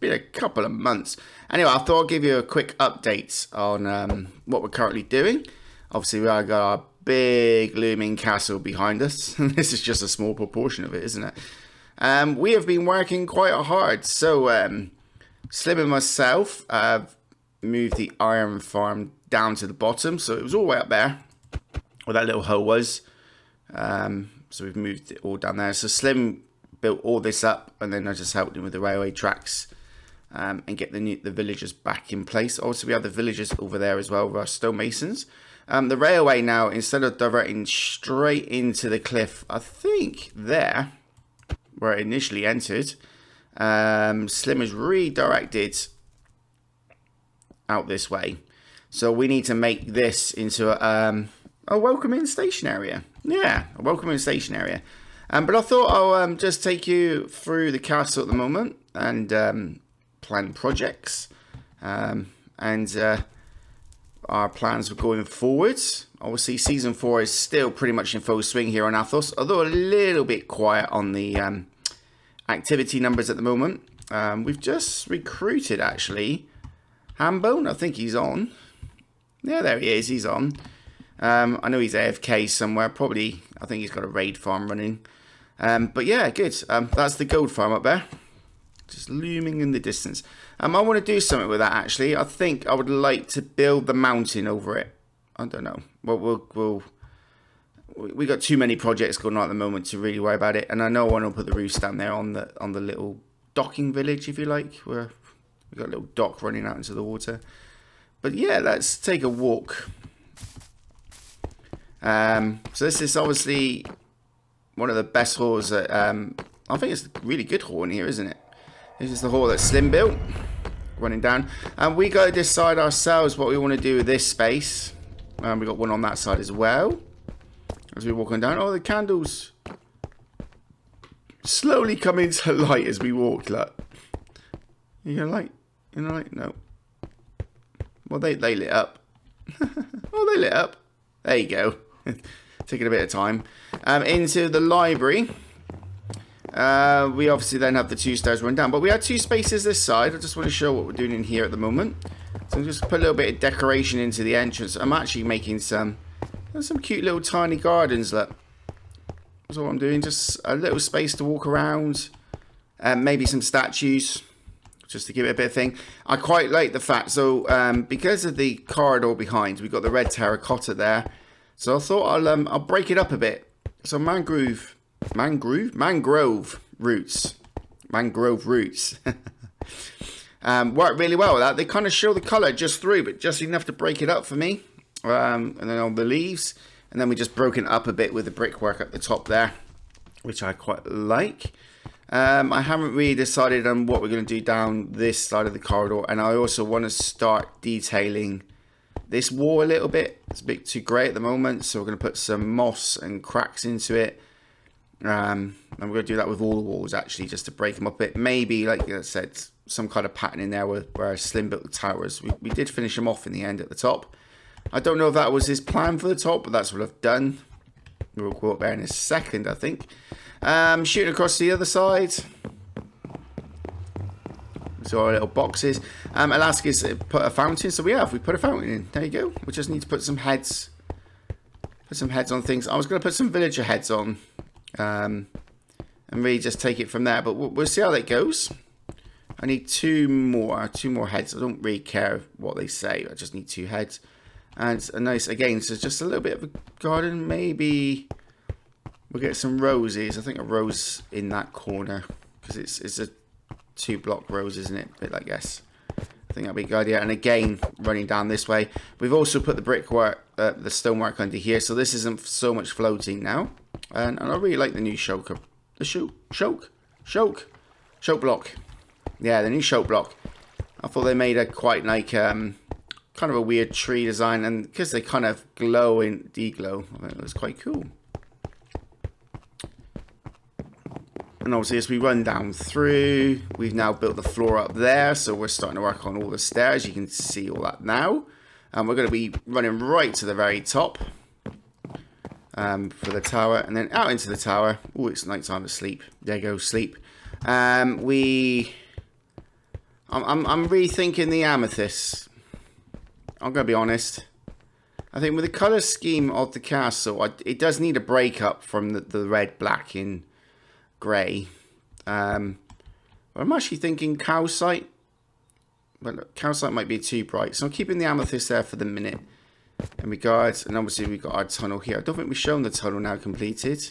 been a couple of months. Anyway, I thought I'd give you a quick update on what we're currently doing. Obviously, we got our big looming castle behind us. This is just a small proportion of it, isn't it? We have been working quite hard. So, Slim and myself have moved the iron farm down to the bottom. So it was all the way up there where that little hole was. So we've moved it all down there. So Slim built all this up, and then I just helped him with the railway tracks and get the villagers back in place. Also, we have the villagers over there as well with our stonemasons. The railway now, instead of diverting straight into the cliff, I think there, where it initially entered, Slim has redirected out this way. So we need to make this into a welcoming station area. Yeah, a welcoming station area. But I thought I'll just take you through the castle at the moment and plan projects and our plans for going forwards. Obviously, Season 4 is still pretty much in full swing here on Athos, although a little bit quiet on the activity numbers at the moment. We've just recruited, actually, Hambone. I think he's on. Yeah, there he is. He's on. I know he's AFK somewhere. Probably, I think he's got a raid farm running. But yeah, good. That's the gold farm up there. Just looming in the distance. I want to do something with that, actually. I think I would like to build the mountain over it. I don't know. We got too many projects going on at the moment to really worry about it. And I know I want to put the roofs down there on the little docking village, if you like, where we got a little dock running out into the water. But yeah, let's take a walk. So this is obviously one of the best halls that, I think it's a really good hall in here, isn't it? This is the hall that Slim built, running down. And we got to decide ourselves what we want to do with this space. We got one on that side as well. As we're walking down, oh, the candles slowly come into light as we walk. Look, you gonna light? You know, like no. Well, they lit up. Oh, they lit up. There you go. Taking a bit of time. Into the library. We obviously then have the 2 stairs run down. But we had 2 spaces this side. I just want to show what we're doing in here at the moment. So just put a little bit of decoration into the entrance. I'm actually making some cute little tiny gardens. Look. That's all I'm doing. Just a little space to walk around. Maybe some statues. Just to give it a bit of thing. I quite like the fact. So because of the corridor behind, we've got the red terracotta there. So I thought I'll break it up a bit. So mangrove roots work really well with that. They kind of show the colour just through, but just enough to break it up for me. And then on the leaves, and then we just broken it up a bit with the brickwork at the top there, which I quite like. I haven't really decided on what we're going to do down this side of the corridor, and I also want to start detailing this wall a little bit. It's a bit too grey at the moment, so we're going to put some moss and cracks into it. And we're going to do that with all the walls, actually, just to break them up a bit. Maybe, like I said, some kind of pattern in there where Slim built the towers. We did finish them off in the end at the top. I don't know if that was his plan for the top, but that's what I've done. We'll go up there in a second, I think. Shooting across the other side. So our little boxes. Alaska's put a fountain. So we put a fountain in. There you go. We just need to put some heads. Put some heads on things. I was going to put some villager heads on. And really just take it from there. But we'll see how that goes. I need two more heads. I don't really care what they say. I just need 2 heads. And a nice, again, so just a little bit of a garden. Maybe we'll get some roses. I think a rose in that corner. Because it's a 2-block rose, isn't it? A bit like this. I think that'd be a good idea. And again, running down this way. We've also put the brickwork, the stonework under here. So this isn't so much floating now. And I really like the new choke block. Yeah, the new choke block. I thought they made a quite like kind of a weird tree design, and because they kind of glow and deglow, I think it was quite cool. And obviously, as we run down through, we've now built the floor up there, so we're starting to work on all the stairs. You can see all that now, and we're going to be running right to the very top. For the tower, and then out into the tower. Oh, it's night time to sleep. There you go, sleep. We I'm rethinking the amethyst. I'm gonna be honest. I think with the colour scheme of the castle, it does need a break-up from the red, black, and grey. I'm actually thinking calcite. But calcite might be too bright. So I'm keeping the amethyst there for the minute. In regards, and obviously we've got our tunnel here. I don't think we've shown the tunnel now completed.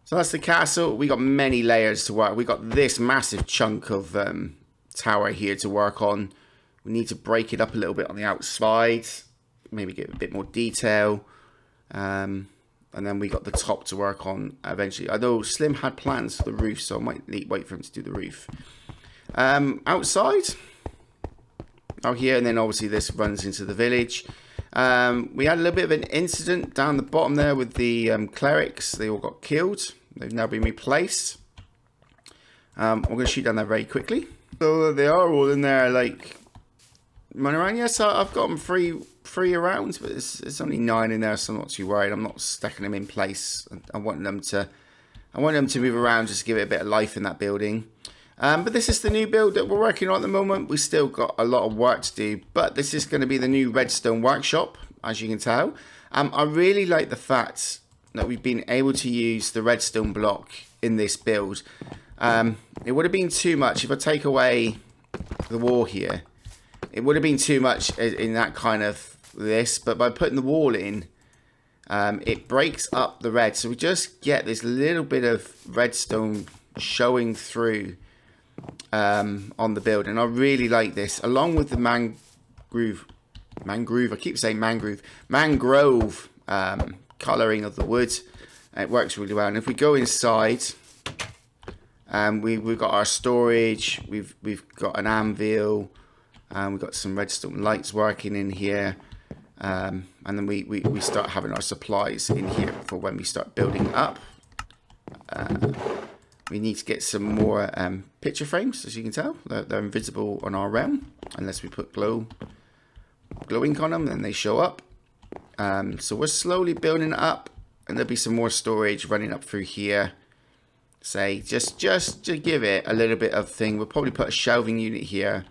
So that's the castle. We got many layers to work. We got this massive chunk of tower here to work on. We need to break it up a little bit on the outside. Maybe get a bit more detail. And then we got the top to work on eventually. Although Slim had plans for the roof, so I might wait for him to do the roof. Outside. Oh, here, and then obviously this runs into the village. We had a little bit of an incident down the bottom there with the clerics. They all got killed. They've now been replaced. I'm going to shoot down there very quickly. So they are all in there, like, running around. Yes, I've got them three rounds, but it's only 9 in there, so I'm not too worried. I'm not stacking them in place. I want them to move around, just to give it a bit of life in that building. But this is the new build that we're working on at the moment. We still got a lot of work to do, but this is going to be the new redstone workshop, as you can tell. I really like the fact that we've been able to use the redstone block in this build. It would have been too much if I take away the wall here. It would have been too much in that kind of this, but by putting the wall in, it breaks up the red. So we just get this little bit of redstone showing through on the build, and I really like this, along with the mangrove, I keep saying mangrove colouring of the wood. It works really well. And if we go inside, we've got our storage, we've got an anvil, we've got some redstone lights working in here, and then we start having our supplies in here for when we start building up. We need to get some more picture frames, as you can tell. They're invisible on our realm, unless we put glow ink on them, then they show up. So we're slowly building it up, and there'll be some more storage running up through here. Say, just to give it a little bit of thing, we'll probably put a shelving unit here,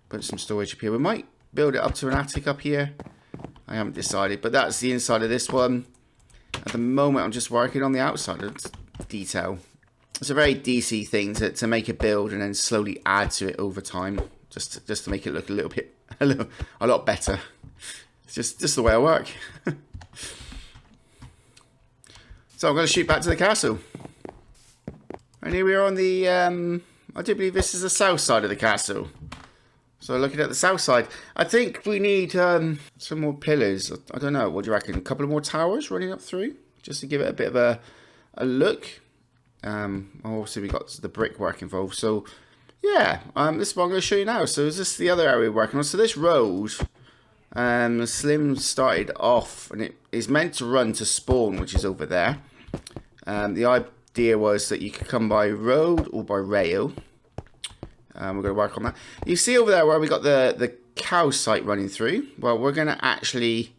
put some storage up here. We might build it up to an attic up here. I haven't decided, but that's the inside of this one. At the moment, I'm just working on the outside of detail. It's a very DC thing to make a build and then slowly add to it over time, just to make it look a lot better. It's just the way I work. So I'm going to shoot back to the castle, and here we are on the. I do believe this is the south side of the castle. So looking at the south side, I think we need some more pillars. I don't know. What do you reckon? A couple of more towers running up through, just to give it a bit of a look. Obviously we got the brickwork involved, so yeah, this is what I'm going to show you now. So is this the other area we're working on? So this road, Slim started off, and it is meant to run to spawn, which is over there. The idea was that you could come by road or by rail. We're going to work on that. You see over there where we got the cow site running through? Well, we're going to actually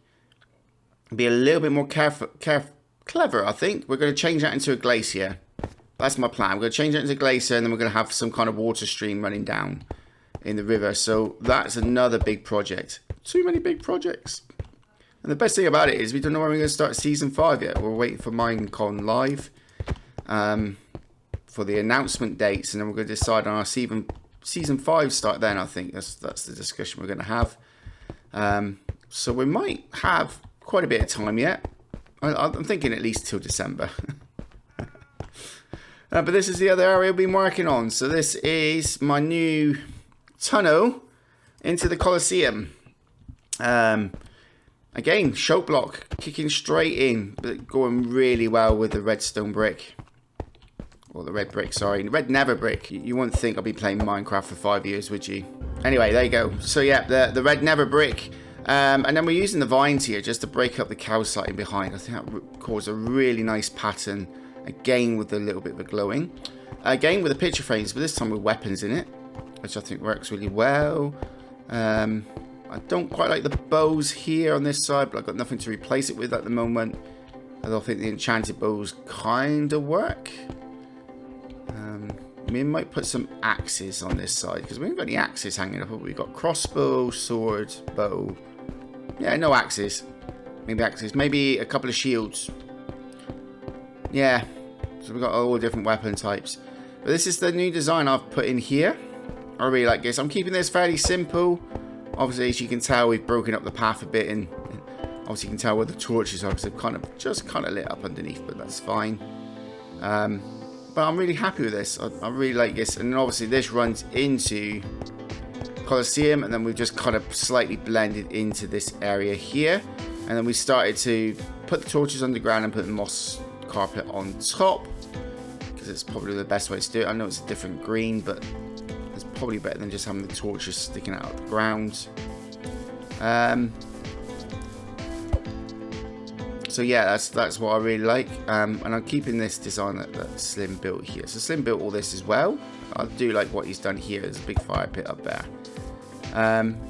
be a little bit more clever, I think. We're going to change that into a glacier. That's my plan. We're going to change it into a glacier, and then we're going to have some kind of water stream running down in the river. So that's another big project. Too many big projects. And the best thing about it is we don't know when we're going to start Season 5 yet. We're waiting for Minecon Live for the announcement dates, and then we're going to decide on our Season 5 start then, I think. That's the discussion we're going to have. So we might have quite a bit of time yet. I'm thinking at least till December. But this is the other area we've been working on. So this is my new tunnel into the Colosseum. Again, choke block, kicking straight in, but going really well with the redstone brick. Or the red brick, sorry. The red nether brick. You wouldn't think I'd be playing Minecraft for 5 years, would you? Anyway, there you go. So yeah, the red nether brick. And then we're using the vines here just to break up the calcite in behind. I think that caused a really nice pattern. Again, with a little bit of a glowing. Again, with the picture frames, but this time with weapons in it, which I think works really well. I don't quite like the bows here on this side, but I've got nothing to replace it with at the moment. I don't think the enchanted bows kind of work. we might put some axes on this side, because we haven't got any axes hanging up. We've got crossbow, sword, bow. Yeah, no axes. Maybe axes. Maybe a couple of shields. Yeah. So we've got all different weapon types. But this is the new design I've put in here. I really like this. I'm keeping this fairly simple. Obviously, as you can tell, we've broken up the path a bit, and obviously you can tell where the torches are, because they've kind of just lit up underneath, but that's fine. But I'm really happy with this. I really like this. And obviously this runs into Colosseum, and then we've just kind of slightly blended into this area here. And then we started to put the torches underground and put the moss carpet on top, because it's probably the best way to do it. I know it's a different green, but it's probably better than just having the torches sticking out of the ground. So yeah, that's what I really like, and I'm keeping this design that Slim built here. So Slim built all this as well. I do like what he's done here. There's a big fire pit up there.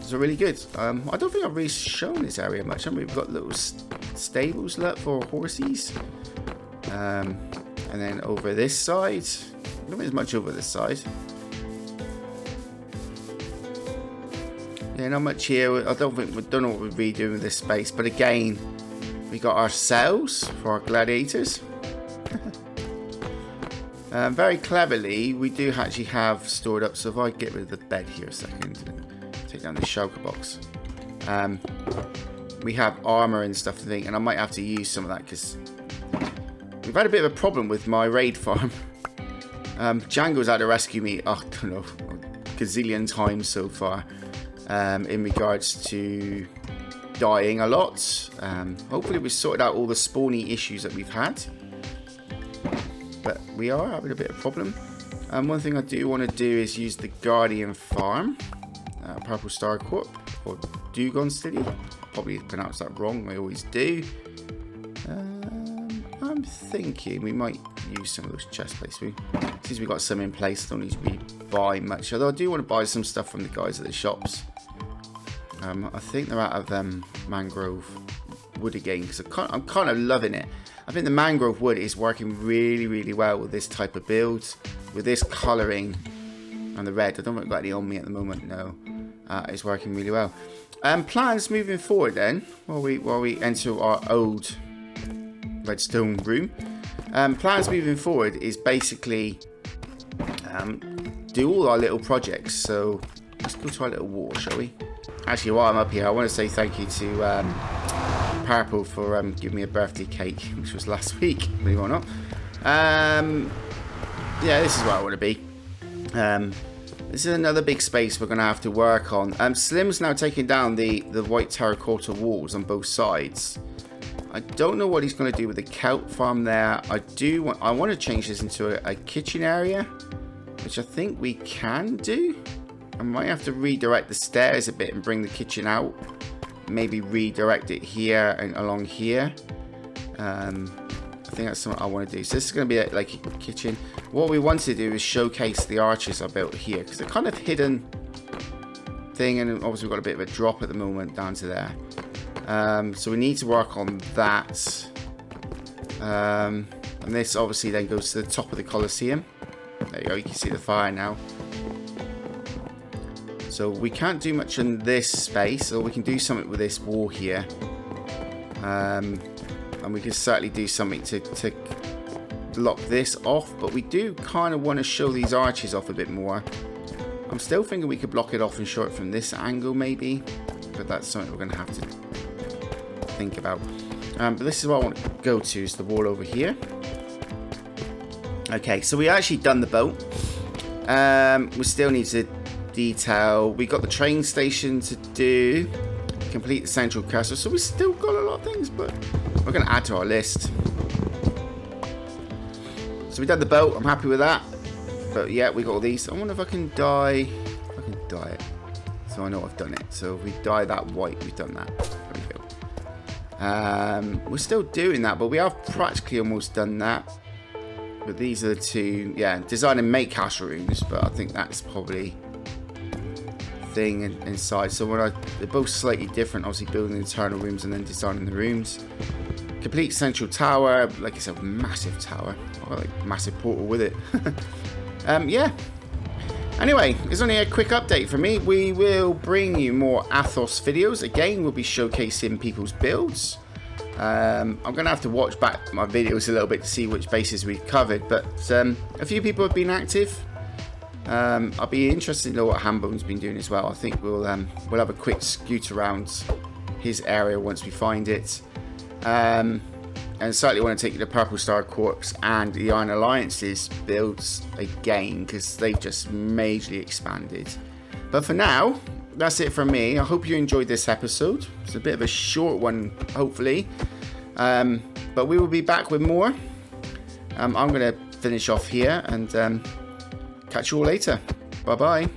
So really good. I don't think I've really shown this area much. We've got little stables for horses. And then over this side, I don't think there's much over this side. Yeah, not much here. I don't know what we'd be doing with this space, but again, we got our cells for our gladiators. Very cleverly, we do actually have stored up. So if I get rid of the bed here a second and take down the shulker box, we have armor and stuff, I think, and I might have to use some of that because we've had a bit of a problem with my raid farm. Django's had to rescue me, I don't know, a gazillion times so far, in regards to dying a lot. Hopefully we sorted out all the spawny issues that we've had, but we are having a bit of a problem. One thing I do want to do is use the Guardian farm, Purple Star Corp, or Dugon City. Probably pronounced that wrong, I always do. I'm thinking we might use some of those chest plates. Since we've got some in place, don't need to be buy much, although I do want to buy some stuff from the guys at the shops. I think they're out of mangrove wood again, because I'm kind of loving it. I think the mangrove wood is working really, really well with this type of build, with this colouring and the red. I don't think I've got any on me at the moment. No, it's working really well. Plans moving forward then, while we enter our old redstone room. Plans moving forward is basically do all our little projects. So let's go to our little wall, shall we? Actually, while I'm up here, I want to say thank you to Purple for giving me a birthday cake, which was last week, believe it or not. Yeah, this is where I want to be. This is another big space we're going to have to work on. Slim's now taking down the white terracotta walls on both sides. I don't know what he's going to do with the kelp farm there. I want to change this into a kitchen area, which I think we can do. I might have to redirect the stairs a bit and bring the kitchen out. Maybe redirect it here and along here. I think that's something I want to do. So this is going to be like a kitchen. What we want to do is showcase the arches I built here, because they're kind of hidden thing, and obviously we've got a bit of a drop at the moment down to there. So we need to work on that. And this obviously then goes to the top of the Colosseum. There you go, you can see the fire now. So we can't do much in this space, or we can do something with this wall here. And we can certainly do something to block this off, but we do kind of want to show these arches off a bit more. I'm still thinking we could block it off and show it from this angle maybe, but that's something we're going to have to think about. But this is what I want to go to, is the wall over here. Okay, so we actually done the boat. We still need to detail. We got the train station to do, complete the central castle, so we still got a lot of things, but we're going to add to our list. So we done the boat. I'm happy with that. But yeah, we got all these. I wonder if I can dye. I can dye it, so I know I've done it. So if we dye that white, we've done that. There we go. We're still doing that, but we have practically almost done that. But these are the two. Yeah, design and make castle rooms, but I think that's probably thing inside. So they're both slightly different, obviously building the internal rooms and then designing the rooms. Complete central tower, like I said, massive tower, or like massive portal with it. Yeah. Anyway, it's only a quick update from me. We will bring you more Athos videos. Again, we'll be showcasing people's builds. I'm going to have to watch back my videos a little bit to see which bases we've covered. But a few people have been active. I'll be interested to know what Hambone's been doing as well. I think we'll have a quick scoot around his area once we find it. And certainly want to take the Purple Star Corps and the Iron Alliance's builds again, because they've just majorly expanded. But for now, that's it from me. I hope you enjoyed this episode. It's a bit of a short one, hopefully. But we will be back with more. I'm going to finish off here and catch you all later. Bye-bye.